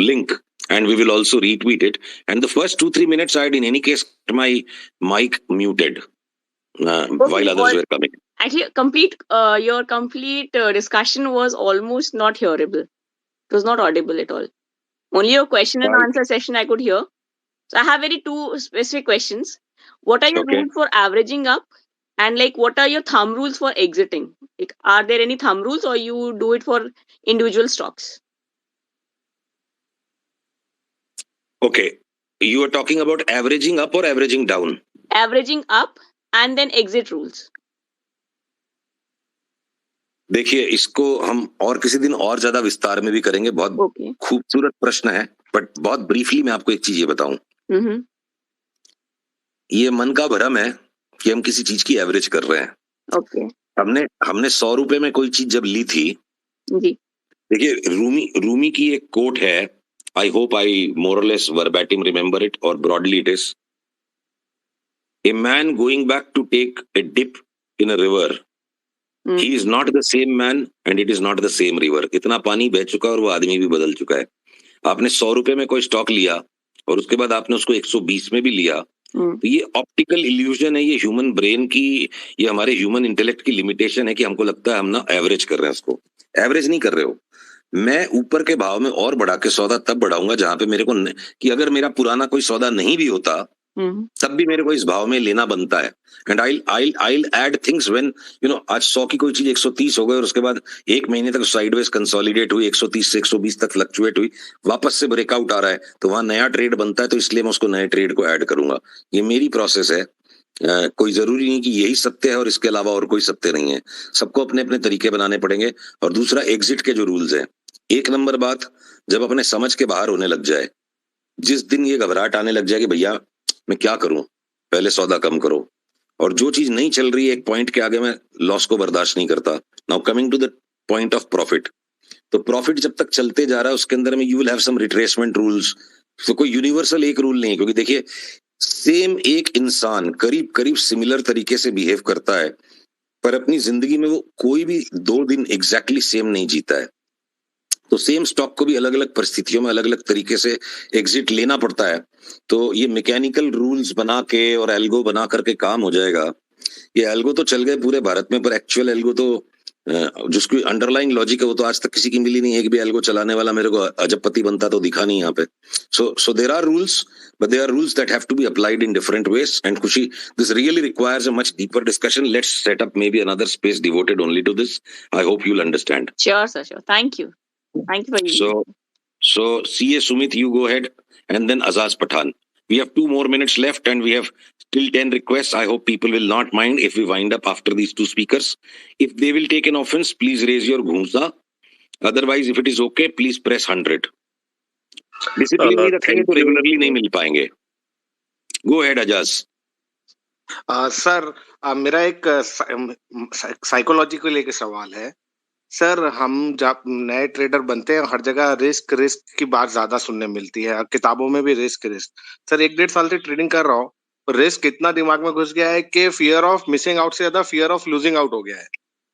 link, and we will also retweet it. And the first 2-3 minutes, I had in any case my mic muted while others were coming.
Actually, your complete discussion was almost not hearable. It was not audible at all. Only your question and answer session I could hear. So I have two specific questions. What are your rules for averaging up? And like, what are your thumb rules for exiting? Like, are there any thumb rules, or you do it for individual stocks?
Okay. You are talking about averaging up or averaging down?
Averaging up and then exit rules.
देखिए, इसको हम और किसी दिन और ज्यादा विस्तार में भी करेंगे. बहुत खूबसूरत प्रश्न है, बट बहुत ब्रीफली मैं आपको एक चीज ये बताऊं. ये मन का भ्रम है कि हम किसी चीज की एवरेज कर रहे हैं. हमने 100 रुपए में कोई चीज जब ली थी, देखिए रूमी की एक कोट है. I hope I more or less verbatim remember it, और broadly it is, a man going back to take a dip in a river, he is not the same man and it is not the same river. इतना पानी बह चुका है और वो आदमी भी बदल चुका है. आपने 100 रुपए में कोई स्टॉक लिया और उसके बाद आपने उसको 120 में भी लिया, तो ये ऑप्टिकल इल्यूजन है, ये ह्यूमन ब्रेन की, ये हमारे ह्यूमन इंटेलेक्ट की लिमिटेशन है कि हमको लगता है हम ना एवरेज कर रहे हैं. उसको एवरेज नहीं कर रहे हो. मैं ऊपर के भाव में और बढ़ा के सौदा तब बढ़ाऊंगा जहां पे मेरे को कि अगर मेरा पुराना कोई सौदा नहीं भी होता तब भी मेरे को इस भाव में लेना बनता है. And I'll add things when आज 100 की कोई चीज 130 हो गई और उसके बाद एक महीने तक साइडवेज कंसोलिडेट हुई, 130 से 120 तक फ्लक्चुएट हुई, वापस से ब्रेकआउट आ रहा है, तो वहां नया ट्रेड बनता है, तो इसलिए मैं उसको नए ट्रेड को ऐड करूंगा. ये मेरी प्रोसेस है. कोई जरूरी नहीं कि यही सत्य है और इसके अलावा और कोई सत्य नहीं है. सबको अपने अपने तरीके बनाने पड़ेंगे. और दूसरा, एग्जिट के जो रूल्स हैं, 1 नंबर बात, जब अपने समझ के बाहर होने लग जाए, जिस दिन ये घबराहट आने लग जाए कि भैया मैं क्या करूं, पहले सौदा कम करो. और जो चीज नहीं चल रही है, एक पॉइंट के आगे मैं लॉस को बर्दाश्त नहीं करता. Now coming to the point of profit, तो प्रॉफिट जब तक चलते जा रहा है उसके अंदर में you will have some retracement rules. तो कोई यूनिवर्सल एक रूल नहीं है, क्योंकि देखिए सेम एक इंसान करीब करीब सिमिलर तरीके से बिहेव करता है, पर अपनी जिंदगी में वो कोई भी 2 दिन एग्जैक्टली सेम नहीं जीता है. तो सेम स्टॉक को भी अलग अलग परिस्थितियों में अलग अलग तरीके से एग्जिट लेना पड़ता है. तो ये मैकेनिकल रूल्स बना के और एल्गो बना करके काम हो जाएगा. ये एल्गो तो चल गए पूरे भारत में, पर एक्चुअल एल्गो तो जिसकी अंडरलाइंग लॉजिक है वो तो आज तक किसी की मिली नहीं है कि भी एल्गो चलाने वाला मेरे को अजबपति बनता तो दिखा नहीं यहाँ पे. So there are rules, but there are rules that have to be applied in different ways. And Khushi, this really requires a much deeper discussion. Let's set up maybe another space devoted only to this. I hope you'll understand.
Sure, sir. Sure. Thank you. Thank you for you.
So CA Sumit, you go ahead, and then Azaz Pathan. We have 2 more minutes left, and we have still 10 requests. I hope people will not mind if we wind up after these 2 speakers. If they will take an offense, please raise your ghunsa. Otherwise, if it is okay, please press 100. Discipline नहीं रखेंगे तो रेगुलरली नहीं मिल पाएंगे. Go ahead Ajaz.
सर मेरा एक साइकोलॉजी को लेकर सवाल है. सर हम जब नए ट्रेडर बनते हैं, हर जगह रिस्क की बात ज्यादा सुनने मिलती है, किताबों में भी रिस्क. सर 1-1.5 साल से ट्रेडिंग कर रहा हूँ, रिस्क इतना दिमाग में घुस गया है कि फियर ऑफ मिसिंग आउट से ज्यादा फियर ऑफ लूजिंग आउट हो गया है.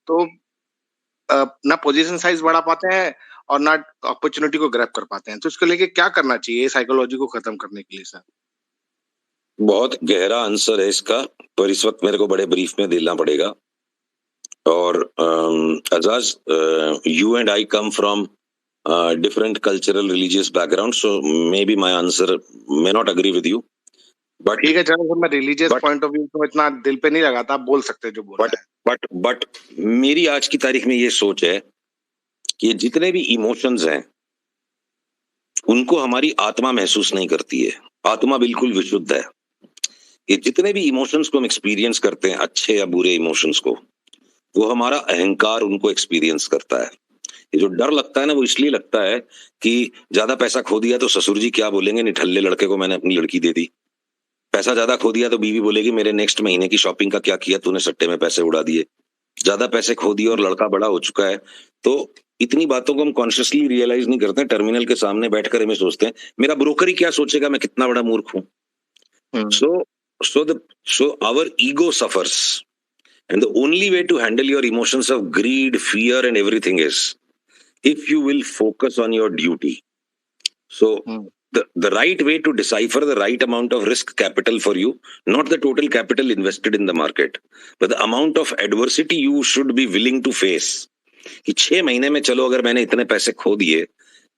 तो ना पोजीशन साइज बढ़ा पाते हैं और ना अपॉर्चुनिटी को ग्रैब कर पाते हैं. तो इसको लेके क्या करना चाहिए साइकोलॉजी को खत्म करने के लिए? सर
बहुत गहरा आंसर है इसका, पर इस वक्त मेरे को बड़े ब्रीफ में देना पड़ेगा. और Ajaz, you and I come from different cultural religious background, so maybe my answer may not agree with you, but
ठीक है चलो, मैं रिलीजियस पॉइंट ऑफ व्यू तो इतना दिल पे नहीं लगाता, आप बोल सकते हैं जो बोलना है.
बट मेरी आज की तारीख में ये सोच है कि जितने भी इमोशंस हैं उनको हमारी आत्मा महसूस नहीं करती है. आत्मा बिल्कुल विशुद्ध है. ये जितने भी इमोशंस को हम एक्सपीरियंस करते हैं, अच्छे या बुरे इमोशंस को, वो हमारा अहंकार उनको एक्सपीरियंस करता है. ये जो डर लगता है ना, वो इसलिए लगता है कि ज्यादा पैसा खो दिया तो ससुर जी क्या बोलेंगे, निठल्ले लड़के को मैंने अपनी लड़की दे दी. पैसा ज्यादा खो दिया तो बीवी बोलेगी मेरे नेक्स्ट महीने की शॉपिंग का क्या किया तूने, सट्टे में पैसे उड़ा दिए. ज्यादा पैसे खो दिए और लड़का बड़ा हो चुका है. तो इतनी बातों को हम कॉन्शियसली रियलाइज नहीं करते हैं. टर्मिनल के सामने बैठकर हमें सोचते हैं मेरा ब्रोकर ही क्या सोचेगा, मैं कितना बड़ा मूर्ख हूं. सो so our ego suffers, and the only way to handle your emotions of greed, fear, and everything is if you will focus on your duty. So the right way to decipher the right amount of risk capital for you, not the total capital invested in the market, but the amount of adversity you should be willing to face. कि 6 महीने में चलो अगर मैंने इतने पैसे खो दिए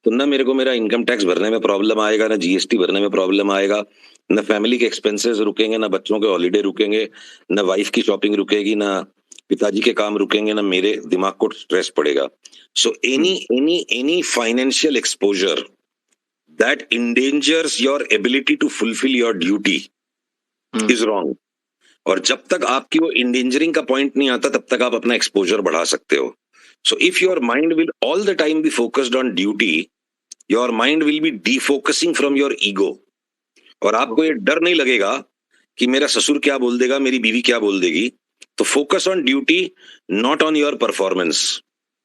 तो ना मेरे को मेरा इनकम टैक्स भरने में प्रॉब्लम आएगा, ना जीएसटी भरने में प्रॉब्लम आएगा, ना फैमिली के एक्सपेंसेस रुकेंगे, ना बच्चों के हॉलीडे रुकेंगे, ना वाइफ की शॉपिंग रुकेगी, ना पिताजी के काम रुकेंगे, ना मेरे दिमाग को स्ट्रेस पड़ेगा. So any financial exposure that endangers your ability to fulfill your duty is wrong. और जब तक आपकी वो endangering का point नहीं आता तब तक आप अपना exposure बढ़ा सकते हो. So if your mind will all the time be focused on duty, your mind will be defocusing from your ego. और आपको ये डर नहीं लगेगा कि मेरा ससुर क्या बोल देगा, मेरी बीवी क्या बोल देगी. तो focus on duty, not on your performance.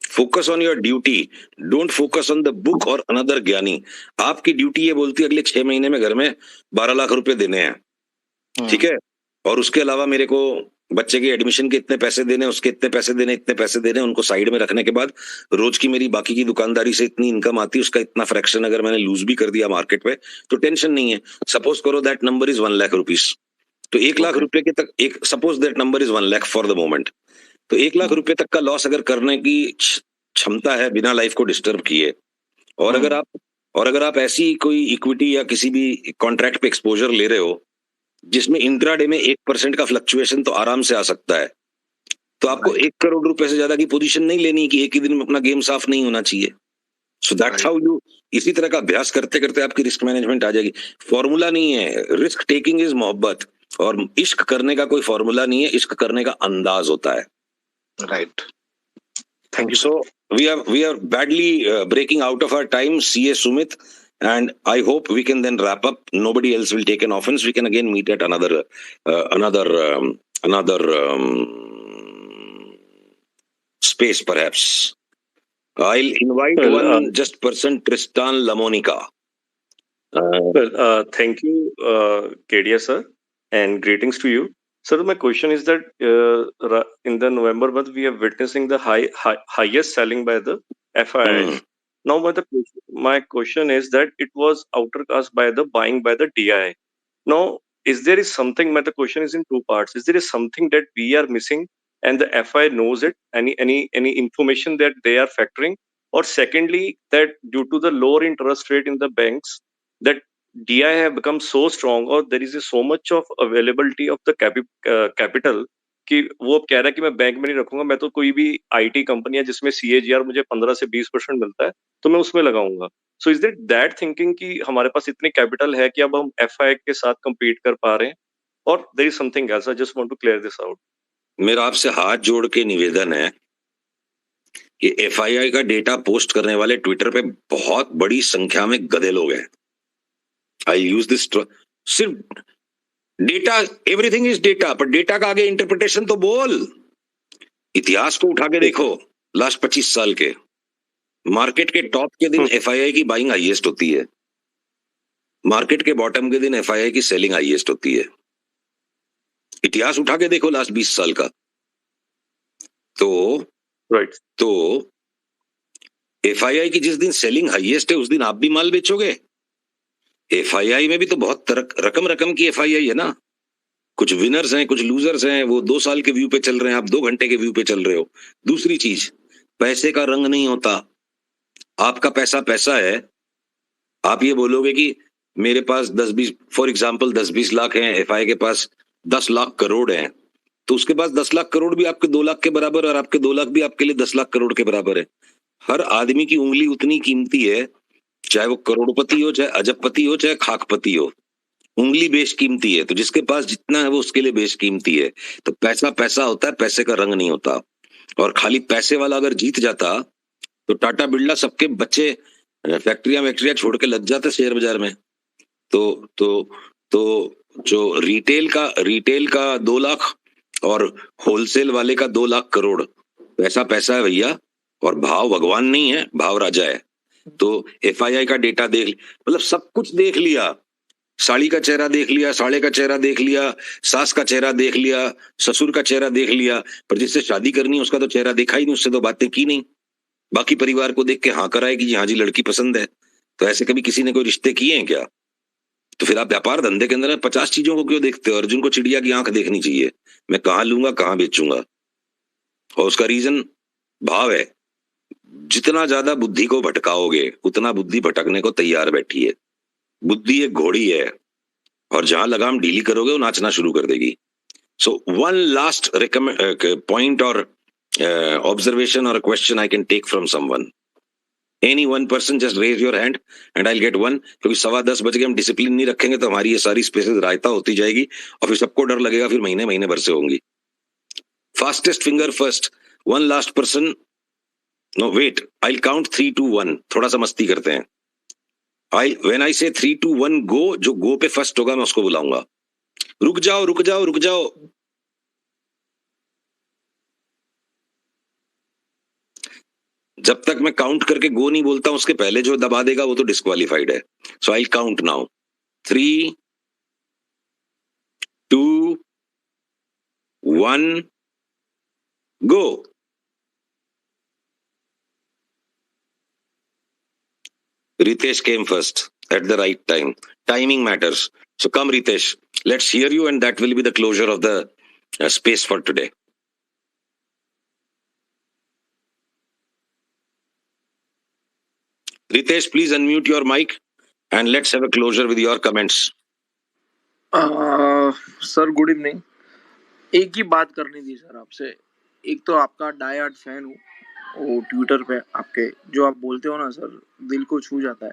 Focus on your duty, don't focus on the book और अनदर ज्ञानी. आपकी ड्यूटी ये बोलती है अगले 6 महीने में घर में 12 लाख रुपए देने हैं, ठीक है, और उसके अलावा मेरे को बच्चे के एडमिशन के इतने पैसे देने, उसके इतने पैसे देने, इतने पैसे देने. उनको साइड में रखने के बाद रोज की मेरी बाकी की दुकानदारी से इतनी इनकम आती है, उसका इतना फ्रैक्शन अगर मैंने लूज भी कर दिया मार्केट में तो टेंशन नहीं है. सपोज करो that number is 1 lakh rupees, तो 1 लाख रुपए के तक एक suppose that number is 1 lakh for the moment. तो 1 लाख रुपए तक का लॉस अगर करने की क्षमता है बिना लाइफ को डिस्टर्ब किए, और अगर आप ऐसी कोई इक्विटी या किसी भी कॉन्ट्रैक्ट पे एक्सपोजर ले रहे हो जिसमें इंट्राडे में 1% का फ्लक्चुएशन तो आराम से आ सकता है, तो आपको 1 करोड़ रुपए से ज्यादा की पोजीशन नहीं लेनी कि एक ही दिन में अपना गेम साफ नहीं होना चाहिए. सो दैट्स हाउ यू, इसी तरह का अभ्यास करते करते आपकी रिस्क मैनेजमेंट आ जाएगी. फॉर्मूला नहीं है. रिस्क टेकिंग इज मोहब्बत, और इश्क करने का कोई फॉर्मूला नहीं है. इश्क करने का अंदाज होता है.
Right, thank you.
So we are badly breaking out of our time. CA Sumit, and I hope we can then wrap up. Nobody else will take an offense. We can again meet at another space perhaps. I'll invite one just person, Tristan Lamonica.
Thank you, Kedia sir, and greetings to you. Sir, my question is that in the November month, we are witnessing the highest selling by the FII. Now, my question is that it was outcast by the buying by the DI. Now, is there something? The question is in 2 parts. Is there something that we are missing and the FI knows it? Any information that they are factoring? Or secondly, that due to the lower interest rate in the banks, that DI have become so strong, or there is so much of availability of the capital कि वो अब कह रहा है कि मैं बैंक में नहीं रखूंगा, मैं तो कोई भी IT कंपनी है जिसमें CAGR मुझे 15 से 20% मिलता है तो मैं उसमें लगाऊंगा. सो इज दैट थिंकिंग कि हमारे पास इतनी कैपिटल है कि अब हम FI के साथ compete कर पा रहे हैं, और there is something else? I just want to clear this out.
मेरा आपसे हाथ जोड़ के निवेदन है कि FII का डेटा पोस्ट करने वाले ट्विटर पे बहुत बड़ी संख्या में गधे लोग हैं. आई यूज दिस, सिर्फ डेटा, एवरीथिंग इज डेटा, पर डेटा का आगे इंटरप्रिटेशन तो बोल. इतिहास को उठा के देखो, लास्ट 25 साल के मार्केट के टॉप के दिन FII की बाइंग हाईएस्ट होती है, मार्केट के बॉटम के दिन FII की सेलिंग हाईएस्ट होती है. इतिहास उठा के देखो लास्ट 20 साल का. तो FII की जिस दिन सेलिंग हाईएस्ट है उस दिन आप भी माल बेचोगे. FII में भी तो बहुत रकम की FII है ना. कुछ विनर्स हैं, कुछ लूजर्स हैं. वो 2 साल के व्यू पे चल रहे हैं, आप 2 घंटे के व्यू पे चल रहे हो. दूसरी चीज, पैसे का रंग नहीं होता. आपका पैसा पैसा है. आप ये बोलोगे कि मेरे पास 10-20 फॉर एग्जाम्पल 10-20 लाख हैं, FII के पास 10 लाख करोड़ हैं, तो उसके पास 10 लाख करोड़ भी आपके 2 लाख के बराबर, और आपके 2 लाख भी आपके लिए 10 लाख करोड़ के बराबर है. हर आदमी की उंगली उतनी कीमती है, चाहे वो करोड़पति हो, चाहे अजबपति हो, चाहे खाकपति हो. उंगली बेशकीमती है. तो जिसके पास जितना है वो उसके लिए बेशकीमती है. तो पैसा पैसा होता है, पैसे का रंग नहीं होता. और खाली पैसे वाला अगर जीत जाता तो टाटा बिरला सबके बच्चे फैक्ट्रियां छोड़ के लग जाते शेयर बाजार में. तो जो रिटेल का 2 लाख और होलसेल वाले का 2 लाख करोड़, पैसा पैसा है भैया, और भाव भगवान नहीं है, भाव राजा है. तो FII का डेटा देख, मतलब सब कुछ देख लिया, साड़ी का चेहरा देख लिया, साले का चेहरा देख लिया, सास का चेहरा देख लिया, ससुर का चेहरा देख लिया, पर जिससे शादी करनी है उसका तो चेहरा देखा ही नहीं, उससे तो बातें की नहीं। बाकी परिवार को देख के हाँ कराए कि हाँ जी लड़की पसंद है। तो ऐसे कभी किसी ने कोई रिश्ते किए हैं क्या? तो फिर आप व्यापार धंधे के अंदर 50 चीजों को क्यों देखते हो? अर्जुन को चिड़िया की आंख देखनी चाहिए, मैं कहाँ लूंगा कहाँ बेचूंगा। और उसका रीजन भाव है, जितना ज्यादा बुद्धि को भटकाओगे उतना बुद्धि भटकने को तैयार बैठी है। बुद्धि एक घोड़ी है और जहां लगाम ढीली करोगे वो नाचना शुरू कर देगी। सो वन लास्ट पॉइंट और ऑब्जर्वेशन और question I can take from someone, any one person, just raise your hand and I get one. क्योंकि 10:15 बजे हम डिसिप्लिन नहीं रखेंगे तो हमारी ये सारी स्पेसेस रायता होती जाएगी और फिर सबको डर लगेगा, फिर महीने महीने भर से होंगी। Fastest finger first, one last person. No wait, I will count 3, 2, 1, थोड़ा सा मस्ती करते हैं। When I say 3, 2, 1 go, जो गो पे फर्स्ट होगा मैं उसको बुलाऊंगा। रुक जाओ रुक जाओ रुक जाओ। जब तक मैं काउंट करके गो नहीं बोलता उसके पहले जो दबा देगा वो तो डिस्क्वालिफाइड है। सो I count now, 3, 2, 1 go। Ritesh came first at the right time. Timing matters. So come Ritesh, let's hear you and that will be the closure of the space for today. Ritesh, please unmute your mic and let's have a closure with your comments.
Sir good evening. एक ही बात करनी थी सर आपसे। एक तो आपका डायहार्ड फैन हूँ, वो ट्विटर पे आपके जो आप बोलते हो ना सर, दिल को छू जाता है।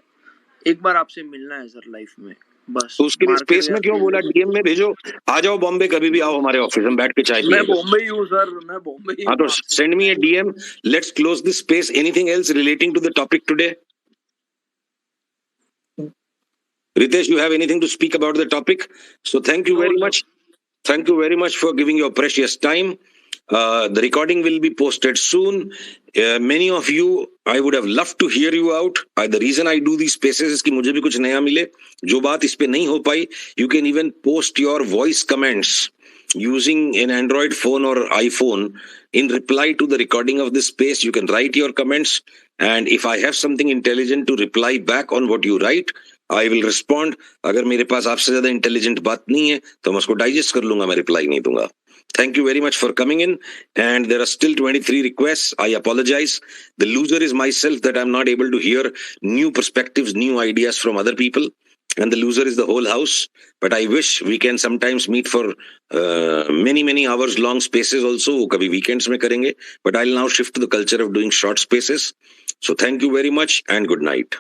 एक बार आपसे मिलना है सर लाइफ में, बस।
तो उसके लिए स्पेस में क्यों बोला? डीएम में भेजो, आ जाओ बॉम्बे, कभी भी आओ हमारे ऑफिस में बैठ के चाय पिएंगे।
मैं बॉम्बे ही हूँ सर, मैं बॉम्बे ही।
हाँ तो send me a DM, let's close this space. Anything else relating to the topic today? Ritesh, you have anything to speak about the topic? So thank you very much. Thank you very much for giving your precious time. The recording will be posted soon. Many of you, I would have loved to hear you out. The reason I do these spaces is कि मुझे भी कुछ नया मिले। जो बात इस पे नहीं हो पाई, you can even post your voice comments using an Android phone or iPhone. In reply to the recording of this space, you can write your comments. And if I have something intelligent to reply back on what you write, I will respond. अगर मेरे पास आपसे ज्यादा इंटेलिजेंट बात नहीं है तो मैं उसको डाइजेस्ट कर लूंगा, मैं रिप्लाई नहीं दूंगा। Thank you very much for coming in, and there are still 23 requests. I apologize. The loser is myself that I'm not able to hear new perspectives, new ideas from other people, and the loser is the whole house. But I wish we can sometimes meet for many hours long spaces also. Kabhi weekends में करेंगे, but I'll now shift to the culture of doing short spaces. So thank you very much and good night.